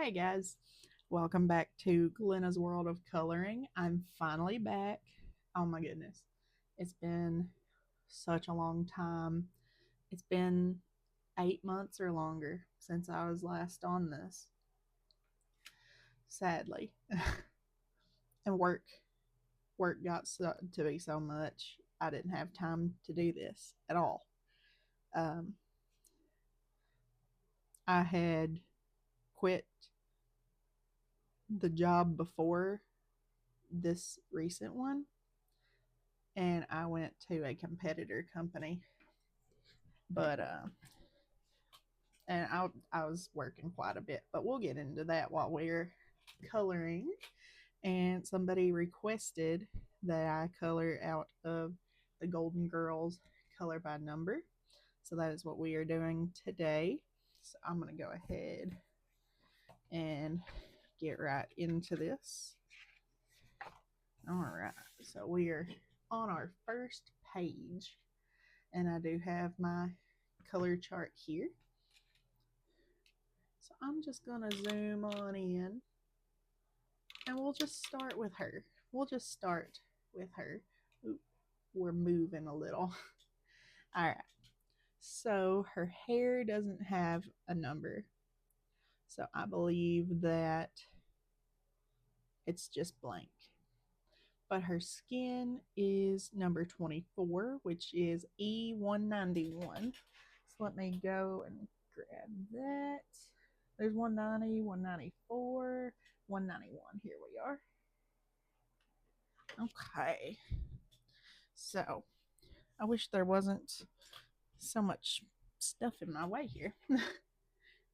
Hey guys, welcome back to Glenna's World of Coloring. I'm finally back. Oh my goodness, it's been such a long time. It's been 8 months or longer since I was last on this, sadly. And work got to be so much, I didn't have time to do this at all. Um, I had quit the job before this recent one and I went to a competitor company. But and I was working quite a bit, but we'll get into that while we're coloring. And somebody requested that I color out of the Golden Girls color by number. So that is what we are doing today. So I'm going to go ahead and get right into this. All right. So we are on our first page, and I do have my color chart here. So I'm just going to zoom on in and we'll just start with her. We'll just start with her. Ooh, we're moving a little. All right. So her hair doesn't have a number. So I believe that it's just blank. But her skin is number 24, which is E191. So let me go and grab that. There's 190, 194, 191. Here we are. Okay. So I wish there wasn't so much stuff in my way here.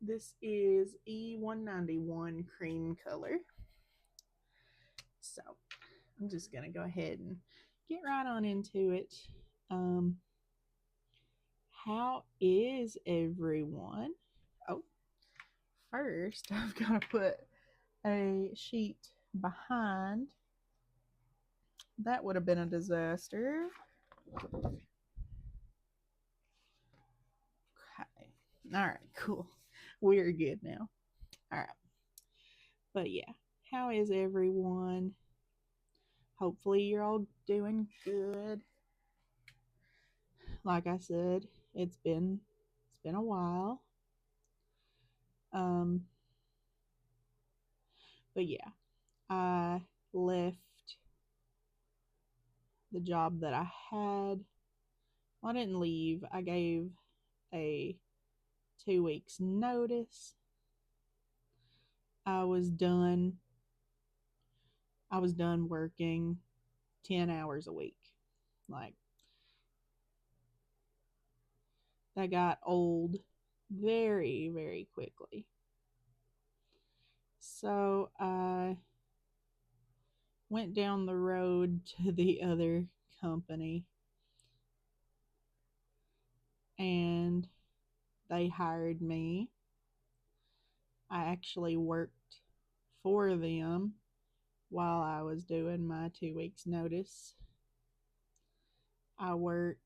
This is E191 cream color. So I'm just going to go ahead and get right on into it. Um, how is everyone? Oh, first I've got to put a sheet behind. That would have been a disaster. Okay. All right, cool. We're good now. All right. But yeah, how is everyone? Hopefully you're all doing good. Like I said, it's been a while. Um but yeah, I left the job that I had. Well, I didn't leave. I gave a 2 weeks notice. I was done. I was done working 10 hours a week. Like, that got old very, very quickly. So I went down the road to the other company and they hired me. I actually worked for them while I was doing my 2 weeks notice. I worked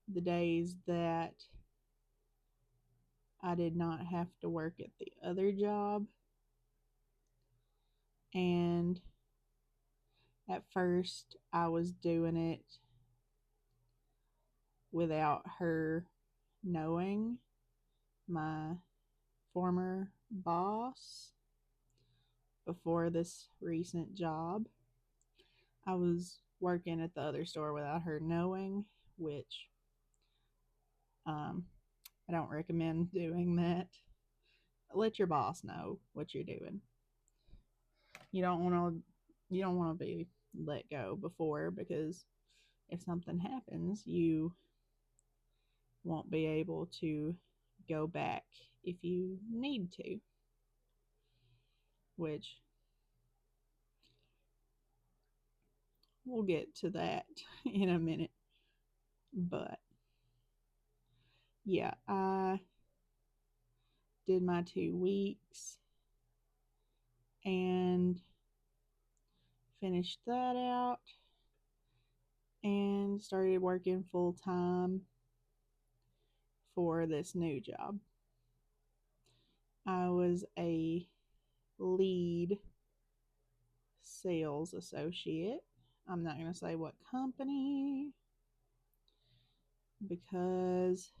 the days that I did not have to work at the other job. And at first, I was doing it without her knowing. My former boss, before this recent job, I was working at the other store without her knowing, which um, I don't recommend doing that. Let your boss know what you're doing. You don't want to you don't want to be let go before, because if something happens, you won't be able to go back if you need to, which we'll get to that in a minute. But yeah, I did my 2 weeks and finished that out and started working full time for this new job. I was a lead sales associate. I'm not going to say what company because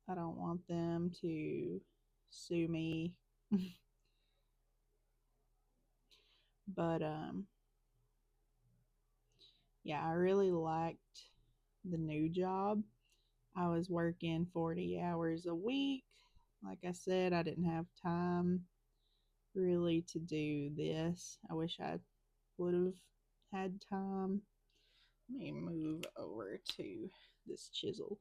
I don't want them to sue me. But yeah, I really liked the new job. I was working 40 hours a week. Like I said, I didn't have time really to do this. I wish I would have had time. Let me move over to this chisel.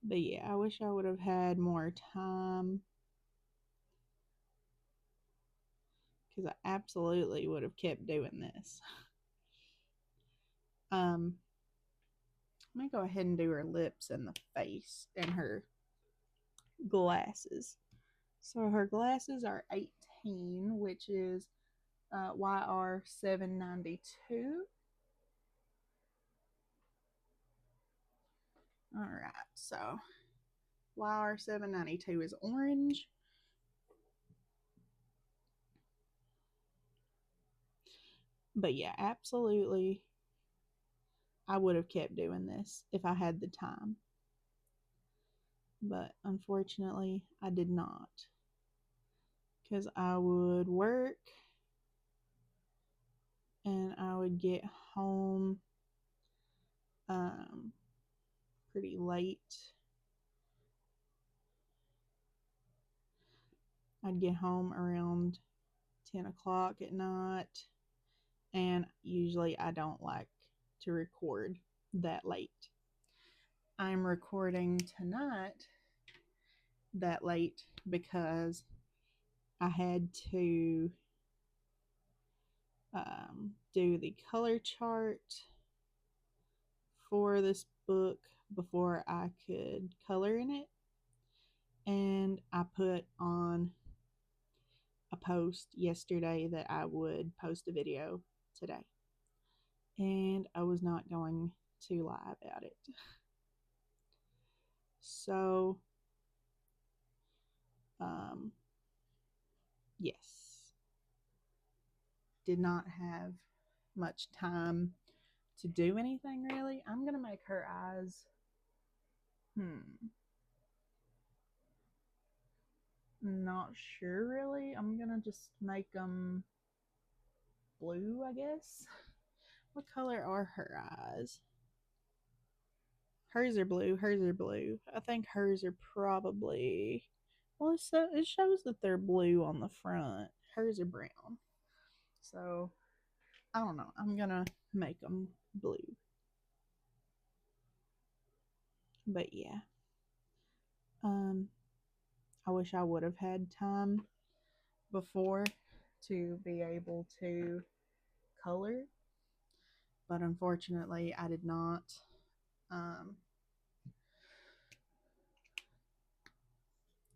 But yeah, I wish I would have had more time because I absolutely would have kept doing this. Let me go ahead and do her lips and the face and her glasses. So her glasses are 18, which is YR 792. All right, so YR 792 is orange. But yeah, absolutely, I would have kept doing this if I had the time. But unfortunately, I did not. Because I would work and I would get home um, pretty late. I'd get home around 10 o'clock at night, and usually I don't like to record that late. I'm recording tonight that late because I had to do the color chart for this book before I could color in it, and I put on a post yesterday that I would post a video today, and I was not going to lie about it. So, yes, did not have much time to do anything really. I'm gonna make her eyes. Not sure really. I'm gonna just make them blue, I guess. What color are her eyes? Hers are blue. Hers are blue. I think hers are probably. Well, it shows that they're blue on the front. Hers are brown. So I don't know. I'm gonna make them blue. But yeah. I wish I would have had time before to be able to color, but unfortunately, I did not. Um,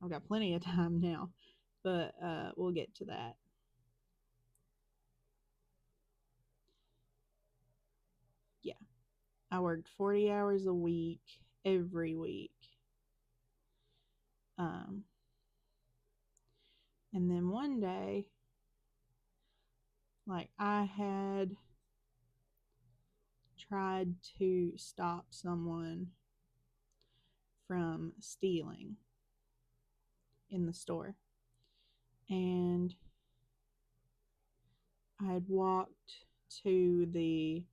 I've got plenty of time now, but we'll get to that. Yeah, I worked 40 hours a week every week. Um, and then one day, like, I had tried to stop someone from stealing in the store. And I had walked to the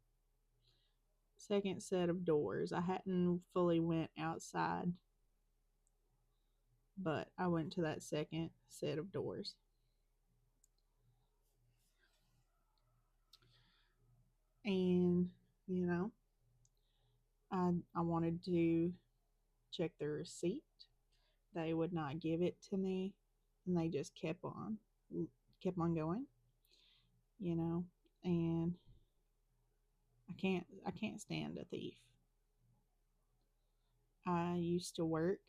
second set of doors. I hadn't fully went outside, but I went to that second set of doors. And, you know, I wanted to check the receipt. They would not give it to me, and they just kept on going, you know, and I can't stand a thief. I used to work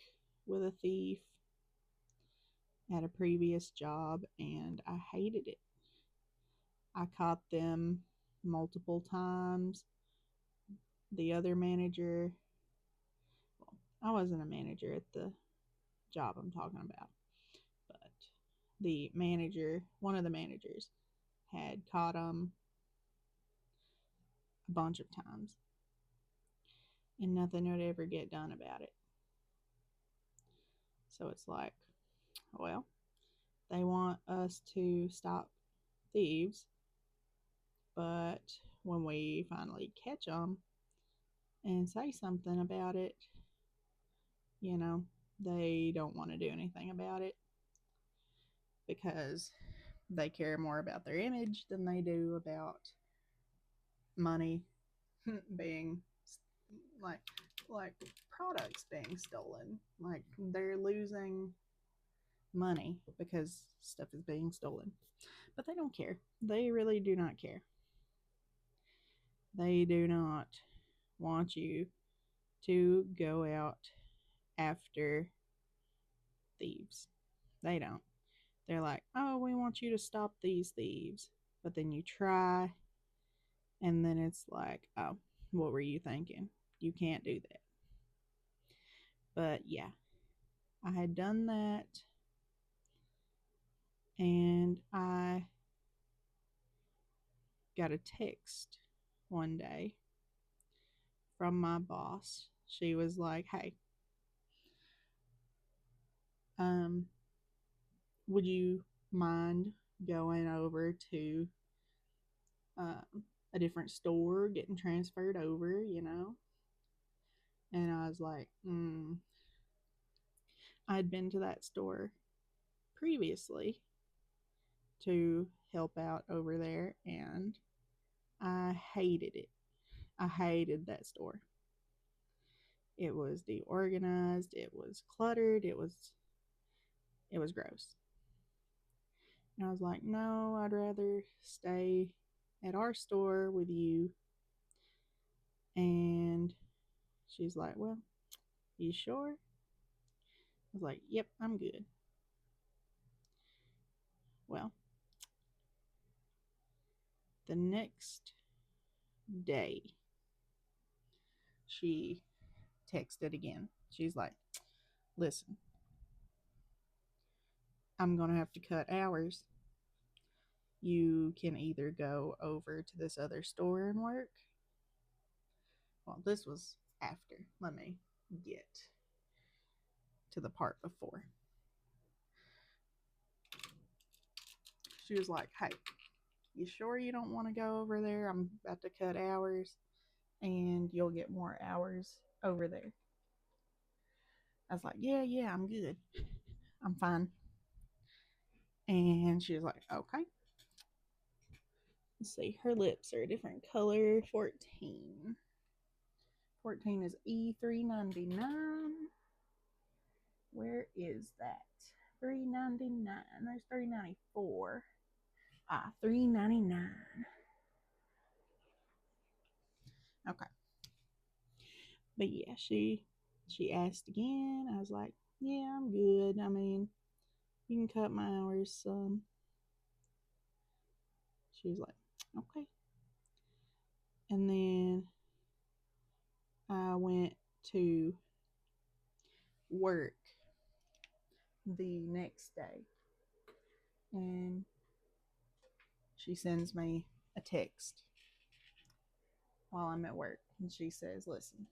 with a thief at a previous job and I hated it. I caught them multiple times. The other manager, well, I wasn't a manager at the job I'm talking about, but the manager, one of the managers, had caught them a bunch of times, and nothing would ever get done about it. So it's like, well, they want us to stop thieves, but when we finally catch them and say something about it, you know, they don't want to do anything about it because they care more about their image than they do about money being like like products being stolen. Like they're losing money because stuff is being stolen. But they don't care. They really do not care. They do not want you to go out after thieves. They don't. They're like, oh, we want you to stop these thieves. But then you try, and then it's like, oh, what were you thinking? You can't do that. But yeah, I had done that, and I got a text one day from my boss. She was like, hey, um, would you mind going over to a different store, getting transferred over, you know? And I was like, I'd been to that store previously to help out over there, and I hated it. I hated that store. It was deorganized, it was cluttered, it was gross. And I was like, no, I'd rather stay at our store with you. And she's like, well, you sure? I was like, yep, I'm good. Well, the next day, she texted again. She's like, listen, I'm going to have to cut hours. You can either go over to this other store and work. Well, this was after. Let me get to the part before. She was like, hey, you sure you don't want to go over there? I'm about to cut hours and you'll get more hours over there. I was like, yeah, I'm good. I'm fine. And she was like, okay. Let's see, her lips are a different color. 14. 14 is E399. Where is that? 399. There's 394. 399. Okay. But yeah, she asked again. I was like, yeah, I'm good. I mean, you can cut my hours some. She was like, okay. And then I went to work the next day, and she sends me a text while I'm at work, and she says, listen,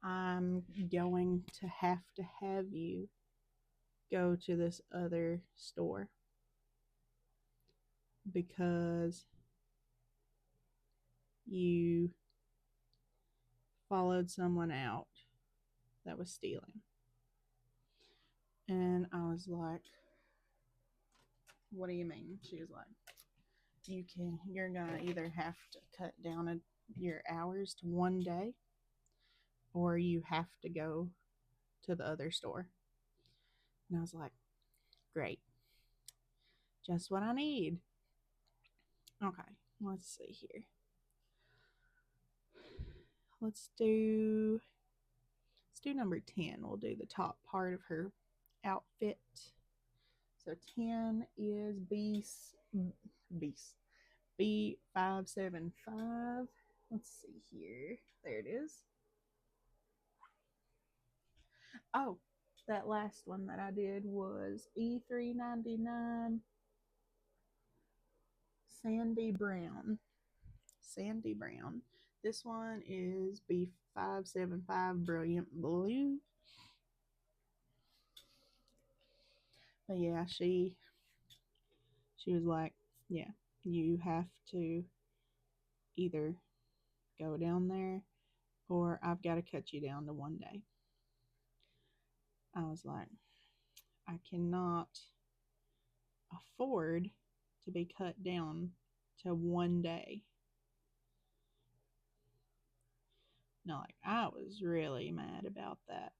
I'm going to have you go to this other store because you followed someone out that was stealing. And I was like, what do you mean? She was like, you're gonna either have to cut down your hours to one day, or you have to go to the other store. And I was like, great, just what I need. Okay, let's see here. Let's do number 10. We'll do the top part of her outfit. So 10 is B575. Let's see here. There it is. Oh, that last one that I did was E399 Sandy Brown. Sandy Brown. This one is B575 Brilliant Blue. But yeah, she was like, yeah, you have to either go down there or I've got to cut you down to one day. I was like, I cannot afford to be cut down to one day. No, like, I was really mad about that.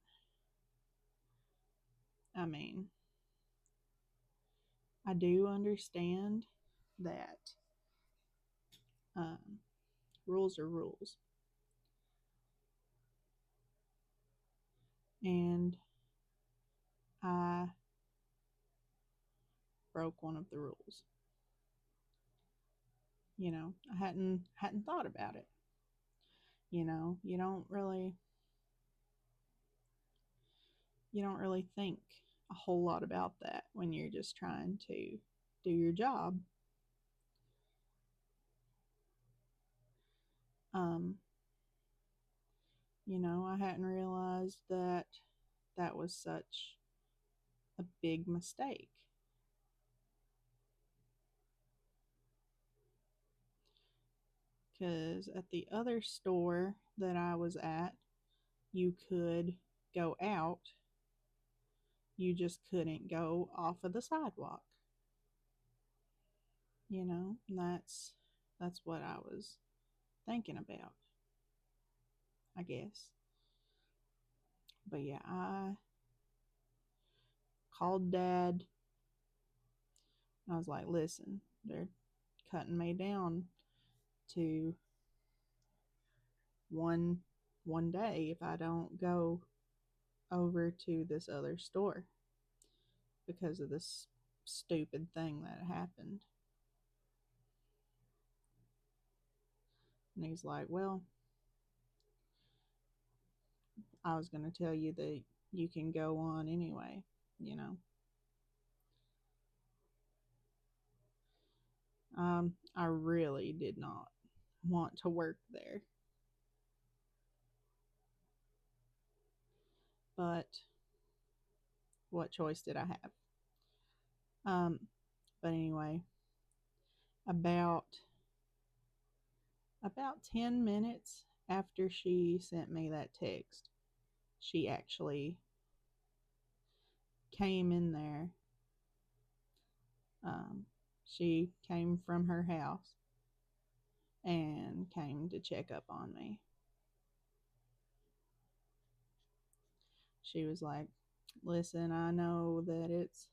I mean, I do understand that um, rules are rules. And I broke one of the rules. You know, I hadn't thought about it. You know, you don't really think a whole lot about that when you're just trying to do your job. Um, I hadn't realized that that was such a big mistake. Because at the other store that I was at, you could go out, you just couldn't go off of the sidewalk. That's what I was thinking about, I guess. But yeah, I called Dad. I was like, listen, they're cutting me down to one day if I don't go over to this other store because of this stupid thing that happened. And he's like, well, I was going to tell you that you can go on anyway, you know. I really did not want to work there. But what choice did I have? But anyway, about 10 minutes after she sent me that text, she actually came in there. She came from her house and came to check up on me. She was like, listen, I know that it's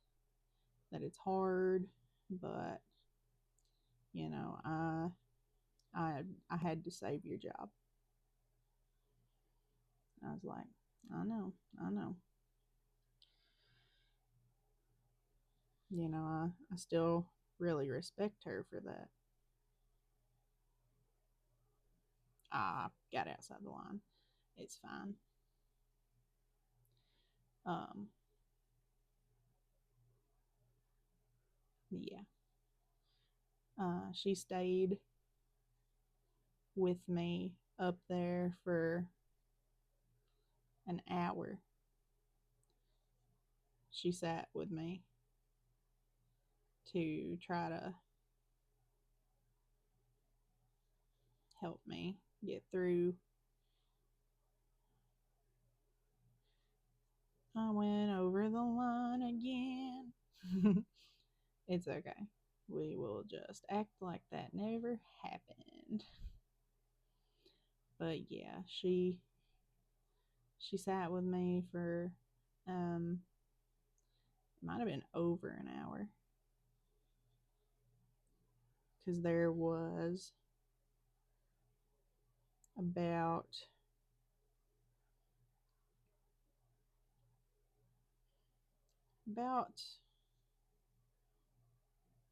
hard, but I had to save your job. I was like, I know. I still really respect her for that. I got outside the line. It's fine. Um, yeah. She stayed with me up there for an hour. She sat with me to try to help me get through. I went over the line again. It's okay. We will just act like that never happened. But yeah, she sat with me for it might have been over an hour, because there was about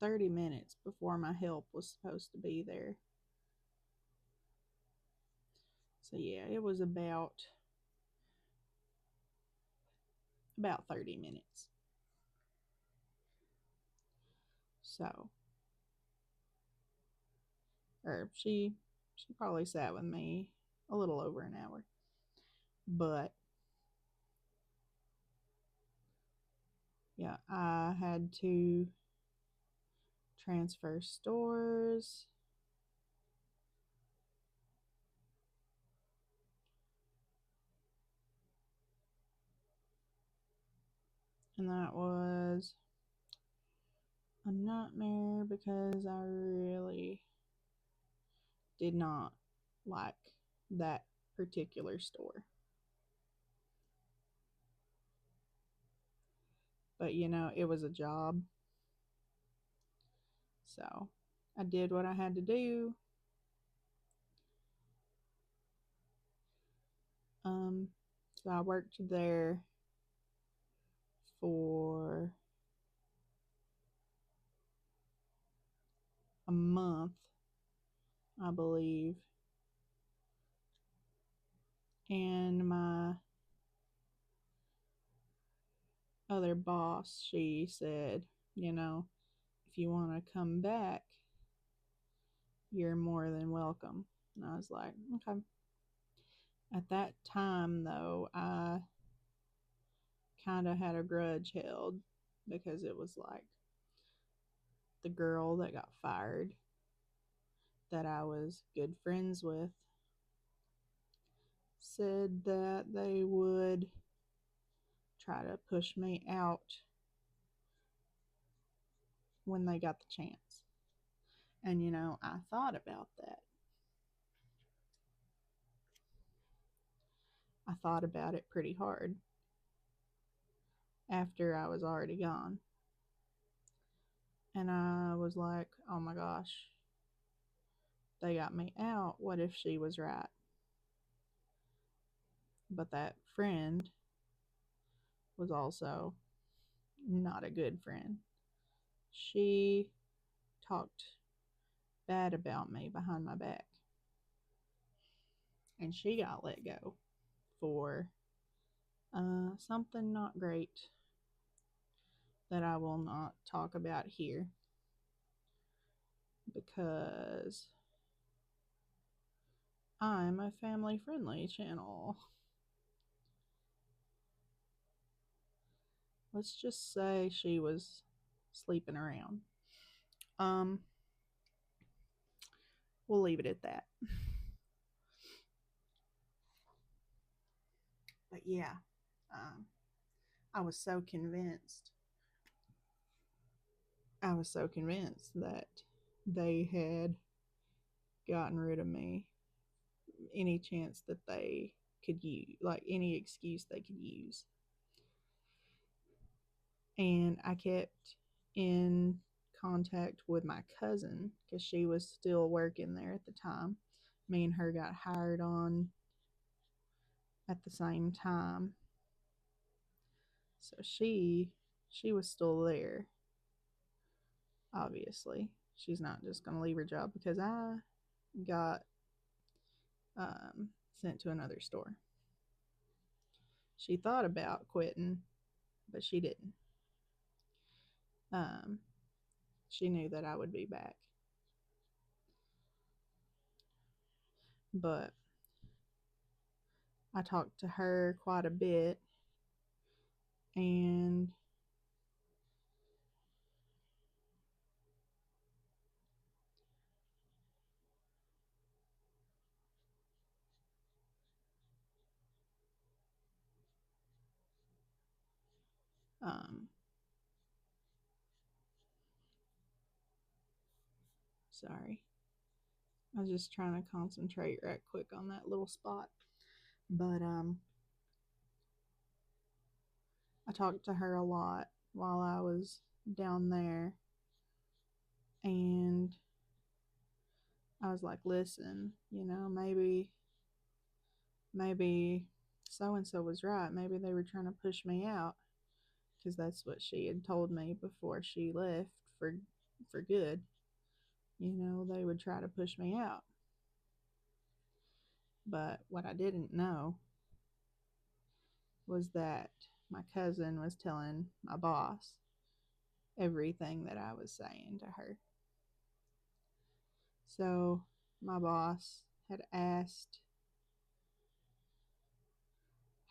30 minutes before my help was supposed to be there. So yeah, it was about about 30 minutes. So, or she probably sat with me a little over an hour. But yeah, I had to transfer stores. And that was a nightmare because I really did not like that particular store. But it was a job. So I did what I had to do. Um, so I worked there for a month, I believe. And my other boss, she said, if you want to come back, you're more than welcome. And I was like, okay. At that time, though, I kind of had a grudge held because it was like the girl that got fired that I was good friends with said that they would try to push me out when they got the chance. And I thought about that. I thought about it pretty hard after I was already gone. And I was like, oh my gosh, they got me out. What if she was right? But that friend was also not a good friend. She talked bad about me behind my back. And she got let go for something not great that I will not talk about here because I'm a family friendly channel. Let's just say she was sleeping around. Um, we'll leave it at that. But yeah, um, I was so convinced. I was so convinced that they had gotten rid of me any chance that they could use, like any excuse they could use. And I kept in contact with my cousin because she was still working there at the time. Me and her got hired on at the same time. So she was still there. Obviously, she's not just going to leave her job because I got sent to another store. She thought about quitting, but she didn't. Um, she knew that I would be back. But I talked to her quite a bit, and um, sorry, I was just trying to concentrate right quick on that little spot. But I talked to her a lot while I was down there, and I was like, listen, maybe so and so was right. Maybe they were trying to push me out because that's what she had told me before she left for good. They would try to push me out. But what I didn't know was that my cousin was telling my boss everything that I was saying to her. So my boss had asked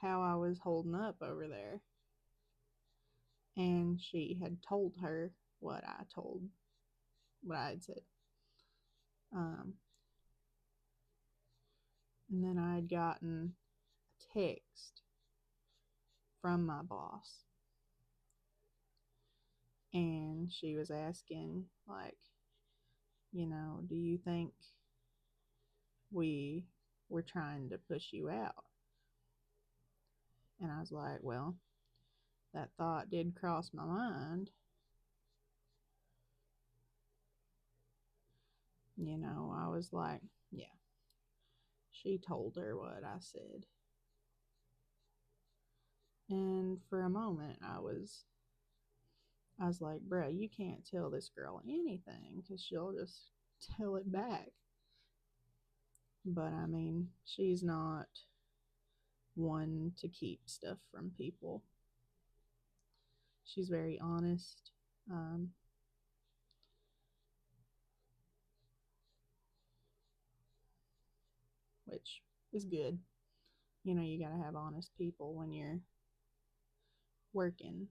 how I was holding up over there, and she had told her what I had said. And then I had gotten a text from my boss, and she was asking, like, do you think we were trying to push you out? And I was like, well, that thought did cross my mind. I was like, yeah, she told her what I said. And for a moment, I was like, bruh, you can't tell this girl anything because she'll just tell it back. But I mean, she's not one to keep stuff from people. She's very honest, um, which is good. You got to have honest people when you're working.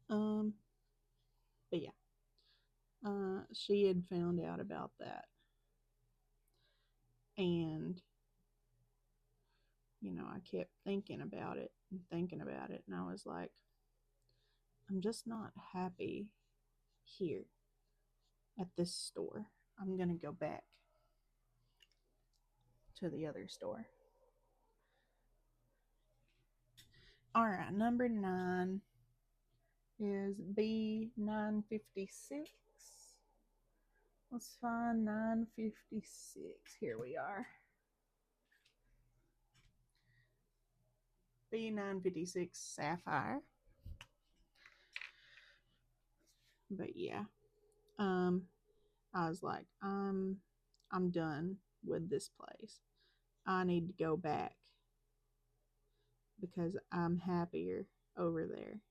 Um, but yeah, she had found out about that, and I kept thinking about it and thinking about it, and I was like, I'm just not happy here at this store. I'm gonna go back to the other store. All right, number 9 is B956. Let's find 956. Here we are. B956 Sapphire. But yeah, I was like, I'm done with this place. I need to go back because I'm happier over there.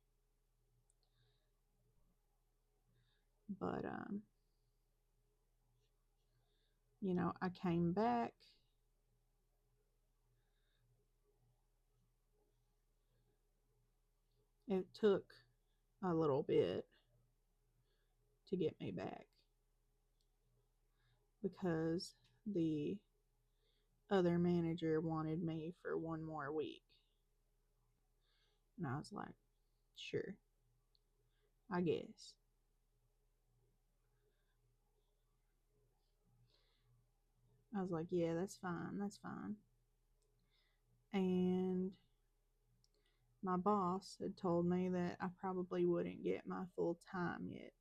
But I came back. It took a little bit to get me back because the other manager wanted me for one more week. And I was like, sure, I guess. I was like, yeah, that's fine. That's fine. And my boss had told me that I probably wouldn't get my full time yet.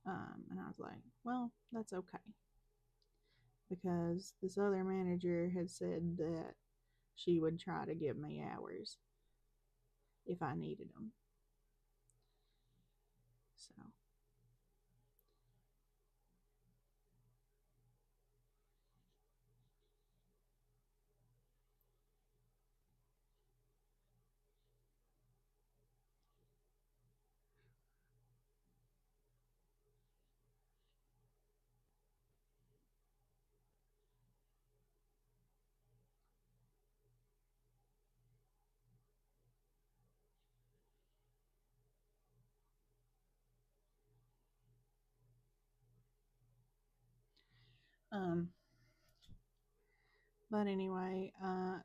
And I was like, well, that's okay. Because this other manager had said that she would try to give me hours if I needed them. So, um, but anyway,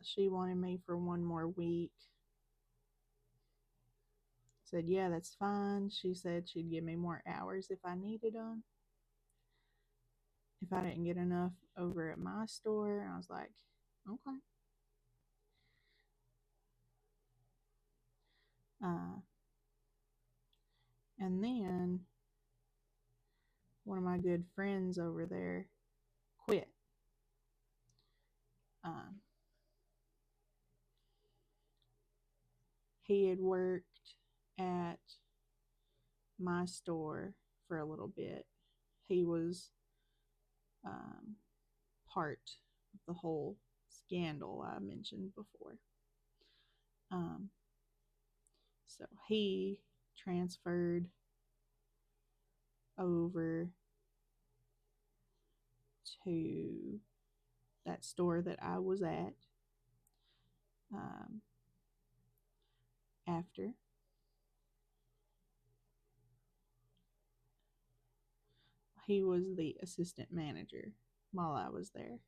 she wanted me for one more week. Said, yeah, that's fine. She said she'd give me more hours if I needed them. If I didn't get enough over at my store, I was like, okay. Uh, and then one of my good friends over there quit. Um, he had worked at my store for a little bit. He was um, part of the whole scandal I mentioned before. Um, so he transferred over to that store that I was at um, after. He was the assistant manager while I was there.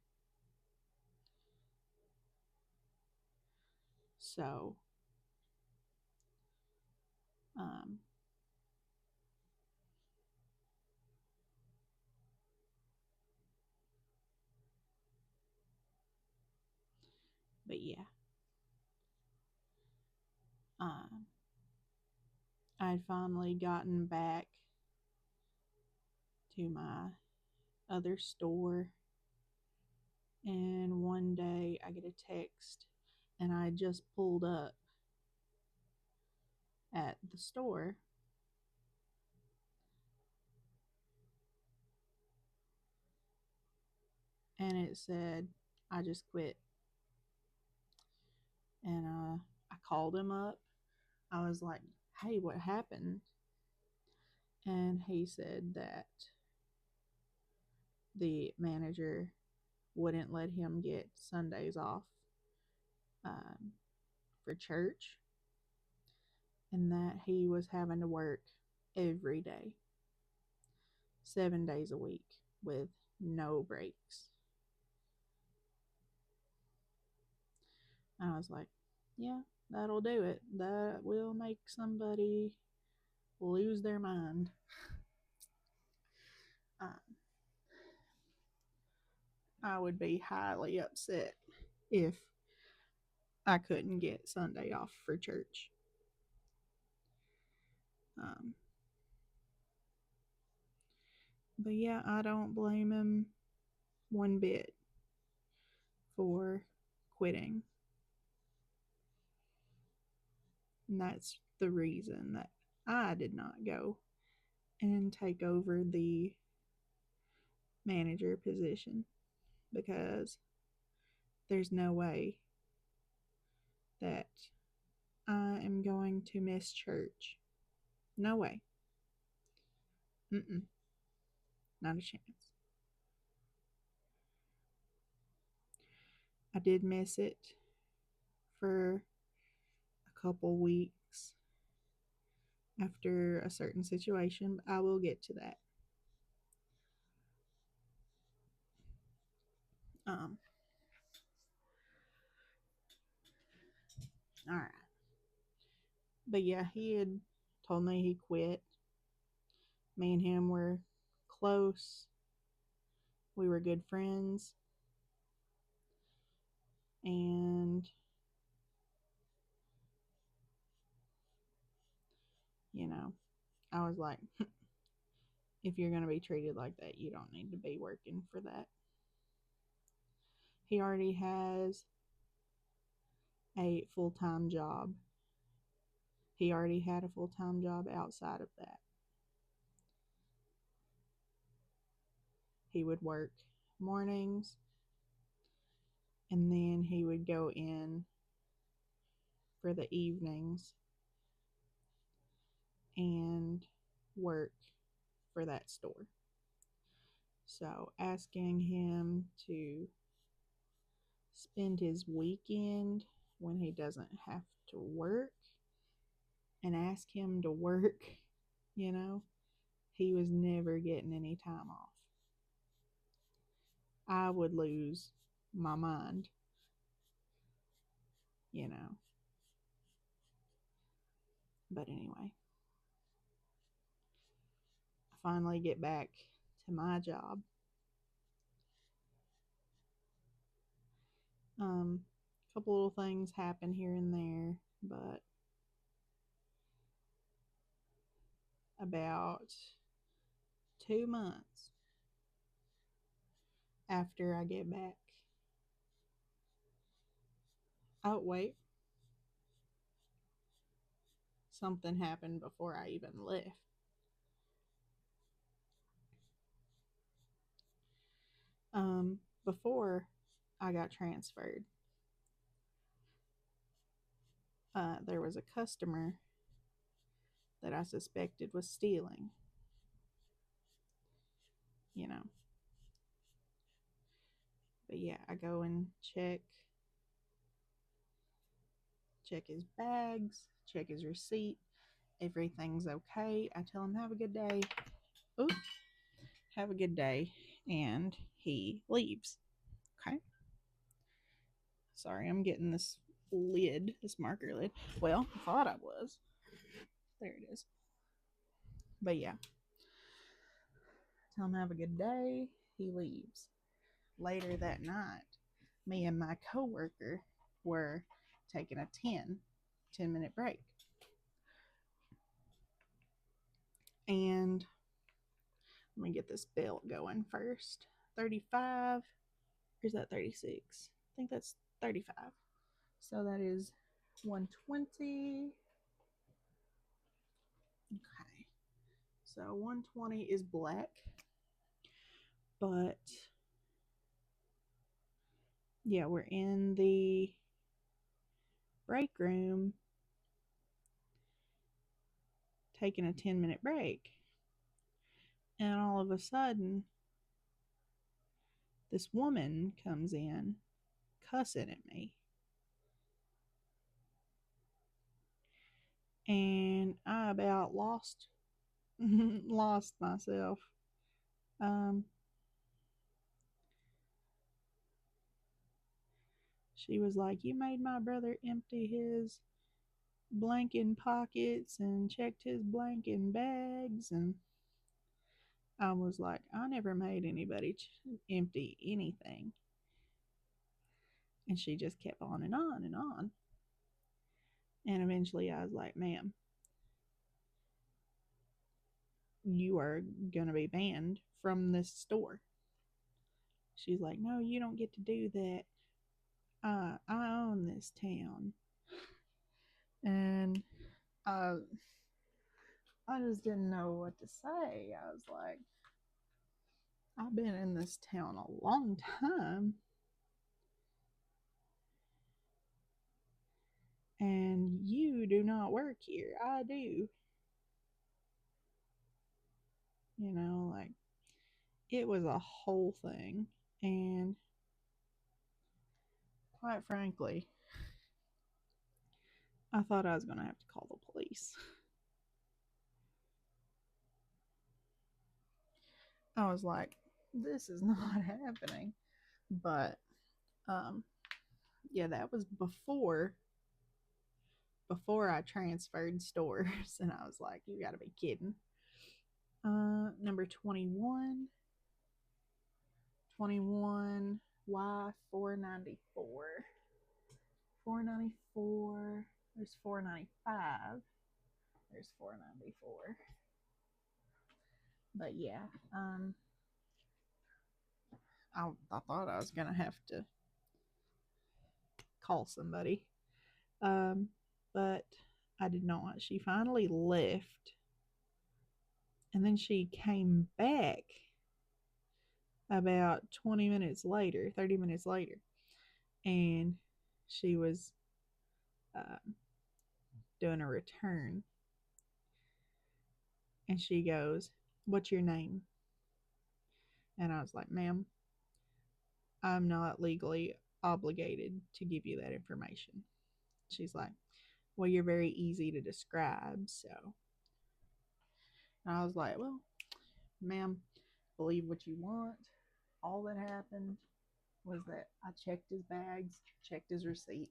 So, um, but yeah, um, I'd finally gotten back to my other store, and one day I get a text, and I just pulled up at the store, and it said, I just quit. And I called him up. I was like, hey, what happened? And he said that the manager wouldn't let him get Sundays off um, for church, and that he was having to work every day, 7 days a week, with no breaks. And I was like, yeah, that'll do it. That will make somebody lose their mind. Uh, I would be highly upset if I couldn't get Sunday off for church. Um, but yeah, I don't blame him one bit for quitting. And that's the reason that I did not go and take over the manager position, because there's no way that I am going to miss church. No way. Mm-mm. Not a chance. I did miss it for a couple weeks after a certain situation, but I will get to that. Um, all right. But yeah, he had told me he quit. Me and him were close. We were good friends. And, you know, I was like, if you're going to be treated like that, you don't need to be working for that. He already has a full time job. He already had a full time job outside of that. He would work mornings, and then he would go in for the evenings and work for that store. So asking him to spend his weekend when he doesn't have to work and ask him to work, you know, he was never getting any time off. I would lose my mind, you know. But anyway, I finally get back to my job. A couple little things happen here and there, but about 2 months after I get back. Oh, wait. Something happened before I even left. Before I got transferred, there was a customer that I suspected was stealing. You know, but yeah, I go and check his bags, check his receipt. Everything's okay. I tell him, have a good day. Oops, have a good day. And he leaves. Okay. Sorry, I'm getting this lid, this marker lid. Well, I thought I was. There it is. But yeah, tell him, have a good day. He leaves. Later that night, me and my coworker were taking a 10-minute break. And let me get this belt going first. 35. Or is that 36? I think that's 35. So that is 120. Okay. So 120 is black. But yeah, we're in the break room taking a 10-minute break. And all of a sudden, this woman comes in cussing at me. And I about lost myself. She was like, you made my brother empty his blanket pockets and checked his blanket bags. And I was like, I never made anybody empty anything. And she just kept on and on and on. And eventually I was like, ma'am, you are going to be banned from this store. She's like, no, you don't get to do that. I own this town. And I just didn't know what to say. I was like, I've been in this town a long time. And you do not work here. I do. You know, like, it was a whole thing. And quite frankly, I thought I was going to have to call the police. I was like, this is not happening. But, yeah, that was before I transferred stores. And I was like, you got to be kidding. Number 21. 21Y 494. 494. There's 495. There's 494. But yeah, I thought I was gonna have to call somebody, but I did not. She finally left, and then she came back about 20 minutes later, 30 minutes later, and she was uh, doing a return. And she goes, what's your name? And I was like, ma'am, I'm not legally obligated to give you that information. She's like, well, you're very easy to describe. So and I was like, well, ma'am, believe what you want. All that happened was that I checked his bags, checked his receipt,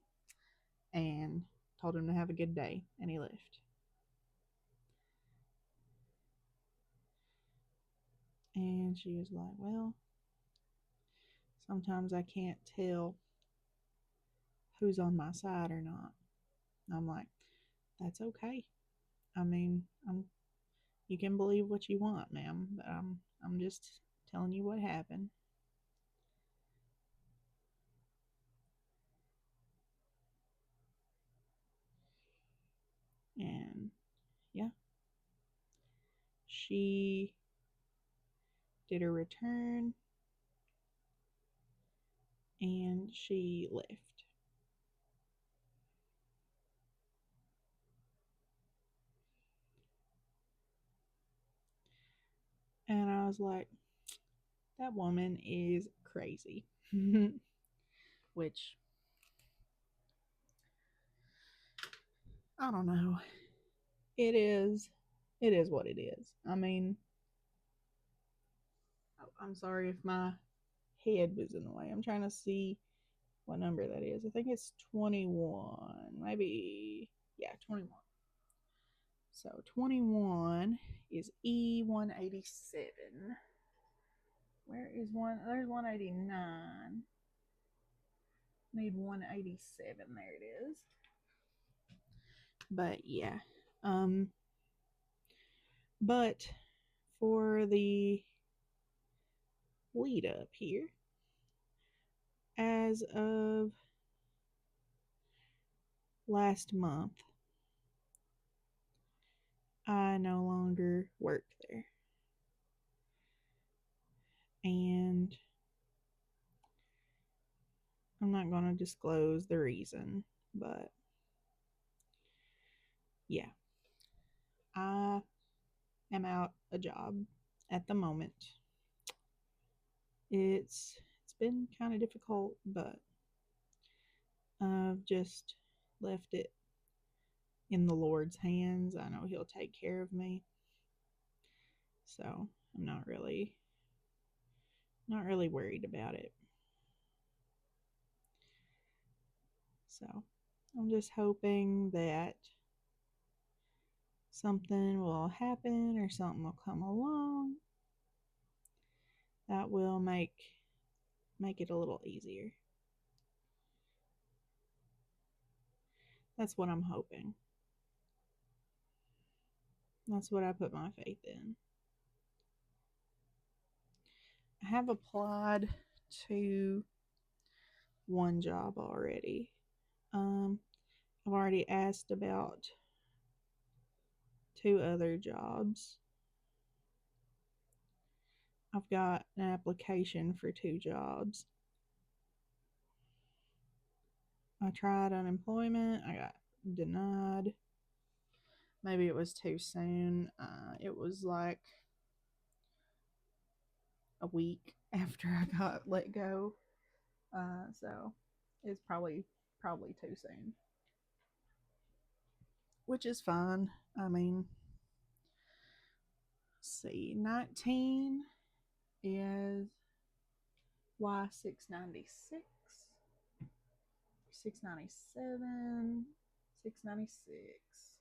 and told him to have a good day, and he left. And she was like, well, sometimes I can't tell who's on my side or not. And I'm like, that's okay. I mean, You can believe what you want, ma'am, but I'm just telling you what happened. And yeah, she did her return and she left. And I was like, that woman is crazy. Which, I don't know. It is. It is what it is. I mean, I'm sorry if my head was in the way. I'm trying to see what number that is. I think it's 21. Maybe, yeah, 21. So 21 is E187. Where is one? There's 189. Need 187. There it is. But yeah. Um but for the lead up here, as of last month, I no longer work there. And I'm not going to disclose the reason, but yeah, I am out a job at the moment. It's been kind of difficult, but I've just left it in the Lord's hands. I know He'll take care of me. So I'm not really worried about it. So I'm just hoping that something will happen or something will come along that will make it a little easier. That's what I'm hoping. That's what I put my faith in. I have applied to one job already. I've already asked about two other jobs. I've got an application for two jobs. I tried unemployment. I got denied. Maybe it was too soon. It was like a week after I got let go. So it's probably too soon. Which is fine. I mean, see, 19 is Y696, 697, 696.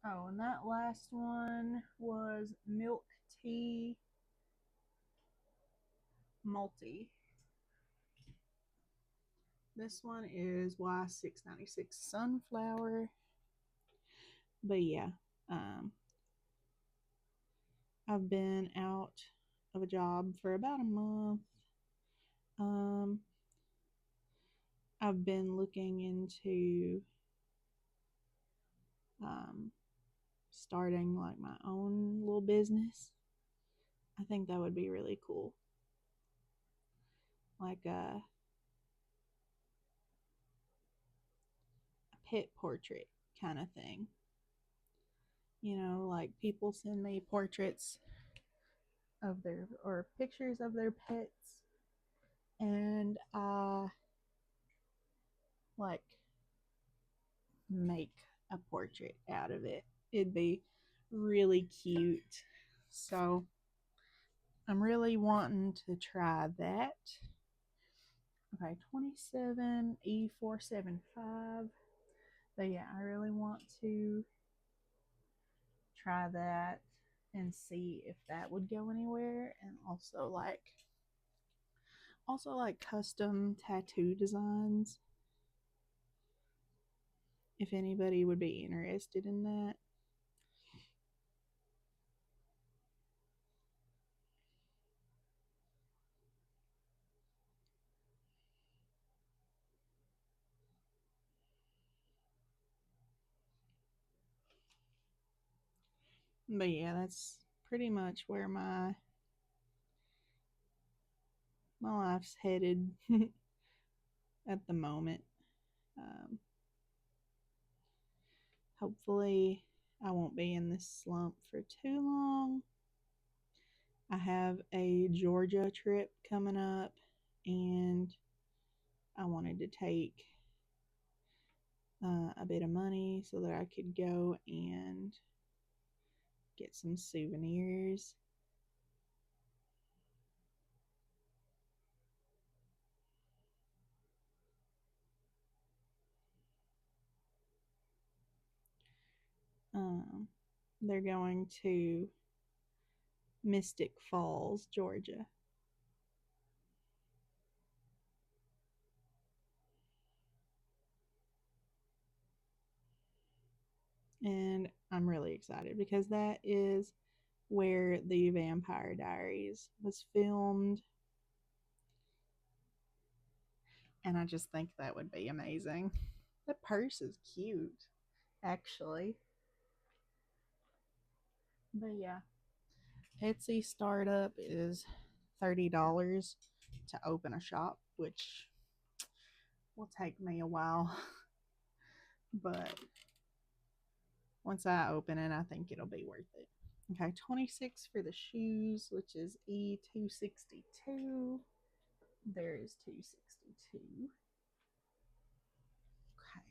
Oh, and that last one was milk tea multi. This one is Y696 sunflower. But yeah, um, I've been out of a job for about a month. Um, I've been looking into um, starting like my own little business. I think that would be really cool. Like a pet portrait kind of thing. Like people send me portraits of their or pictures of their pets, and I like make a portrait out of it. It'd be really cute. So I'm really wanting to try that. Okay, 27E475. But yeah, I really want to try that and see if that would go anywhere, and also like custom tattoo designs, if anybody would be interested in that. But yeah, that's pretty much where my life's headed at the moment. Um, Hopefully, I won't be in this slump for too long. I have a Georgia trip coming up, and I wanted to take a bit of money so that I could go and get some souvenirs. Um, they're going to Mystic Falls, Georgia. And I'm really excited because that is where the Vampire Diaries was filmed. And I just think that would be amazing. The purse is cute, actually. But yeah, Etsy startup is $30 to open a shop, which will take me a while. But once I open it, I think it'll be worth it. Okay, 26 for the shoes, which is E262. There is 262. Okay.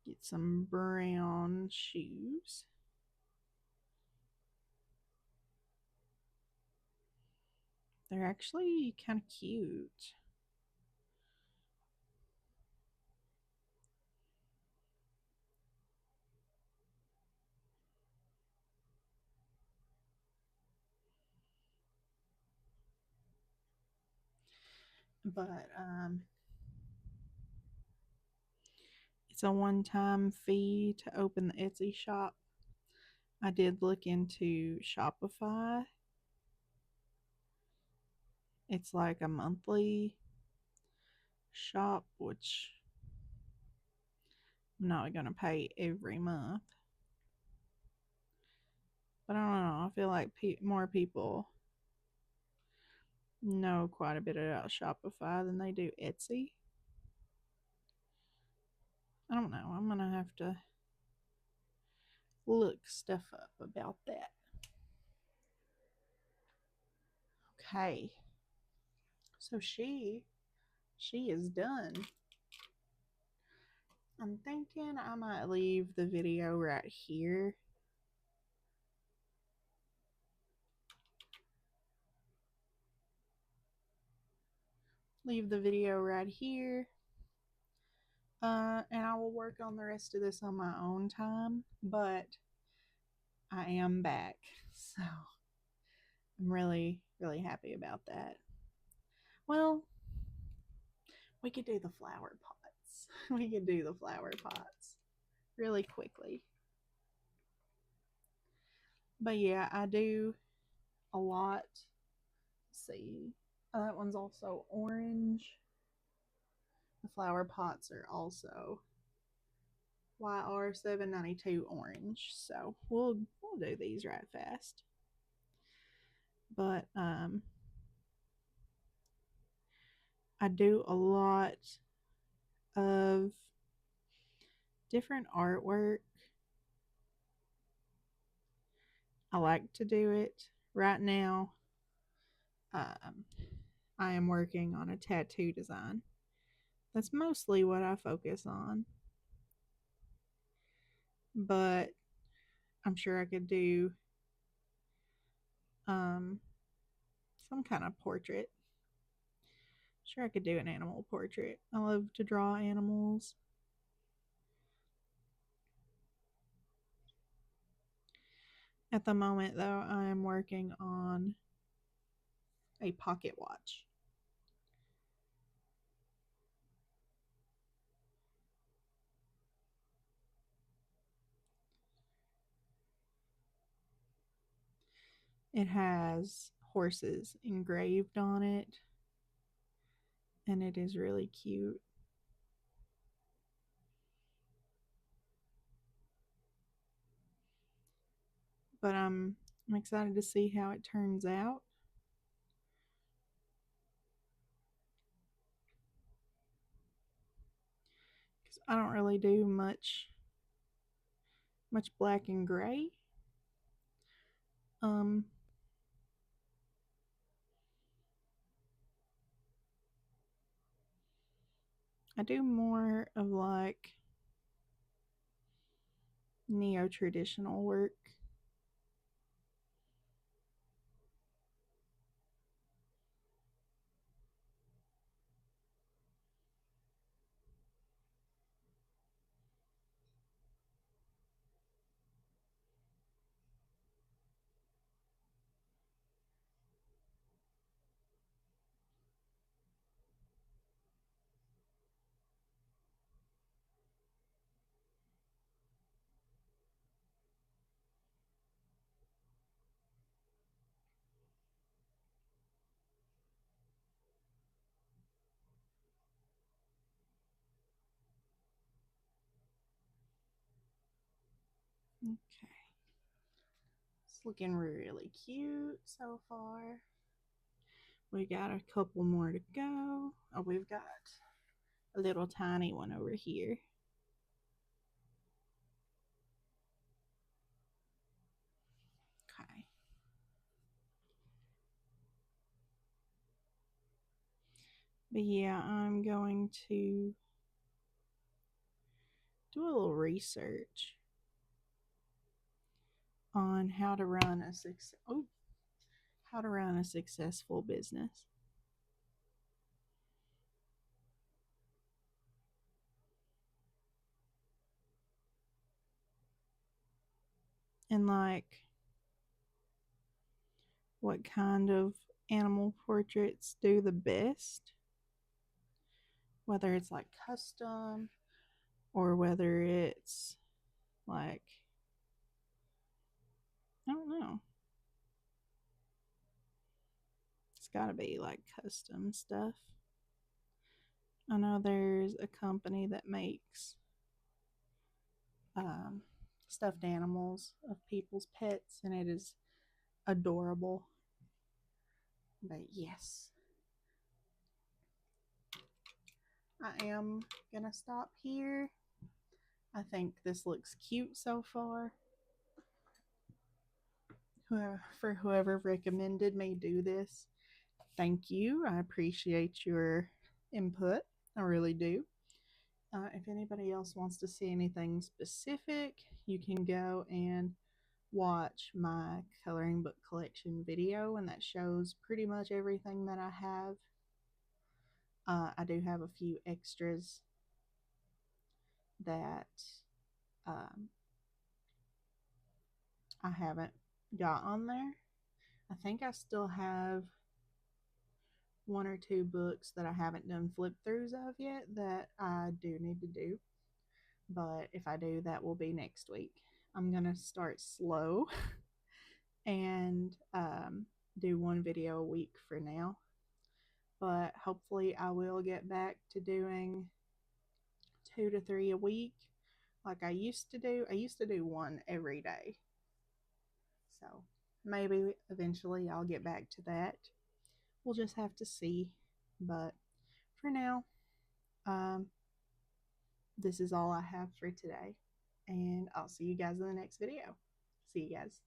Get some brown shoes. They're actually kind of cute. But it's a one-time fee to open the Etsy shop. I did look into Shopify. It's like a monthly shop, which I'm not going to pay every month. But I don't know. I feel like more people know quite a bit about Shopify than they do Etsy. I don't know. I'm going to have to look stuff up about that. Okay. So she is done. I'm thinking I might leave the video right here. Leave the video right here. And I will work on the rest of this on my own time, but I am back. So I'm really, really happy about that. Well, we could do the flower pots. We could do the flower pots really quickly. But yeah, I do a lot. Let's see. That one's also orange. The flower pots are also YR792 orange. So we'll do these right fast. But I do a lot of different artwork. I like to do it. Right now, I am working on a tattoo design. That's mostly what I focus on. But I'm sure I could do um, some kind of portrait. Sure, I could do an animal portrait. I love to draw animals. At the moment, though, I am working on a pocket watch. It has horses engraved on it, and it is really cute. But I'm excited to see how it turns out. Because I don't really do much black and gray. Um, I do more of like neo traditional work. Okay. It's looking really cute so far. We got a couple more to go. Oh, we've got a little tiny one over here. Okay. But yeah, I'm going to do a little research on how to run a successful business. And like what kind of animal portraits do the best, whether it's like custom or whether it's like, I don't know. It's got to be like custom stuff. I know there's a company that makes um, stuffed animals of people's pets, and it is adorable. But yes, I am gonna stop here. I think this looks cute so far. For whoever recommended me do this, thank you. I appreciate your input. I really do. If anybody else wants to see anything specific, you can go and watch my coloring book collection video, and that shows pretty much everything that I have. I do have a few extras that um, I haven't got on there. I think I still have one or two books that I haven't done flip throughs of yet that I do need to do. But if I do, that will be next week. I'm going to start slow and do one video a week for now. But hopefully, I will get back to doing 2 to 3 a week like I used to do. I used to do one every day. So maybe eventually I'll get back to that. We'll just have to see. But for now, um, this is all I have for today. And I'll see you guys in the next video. See you guys.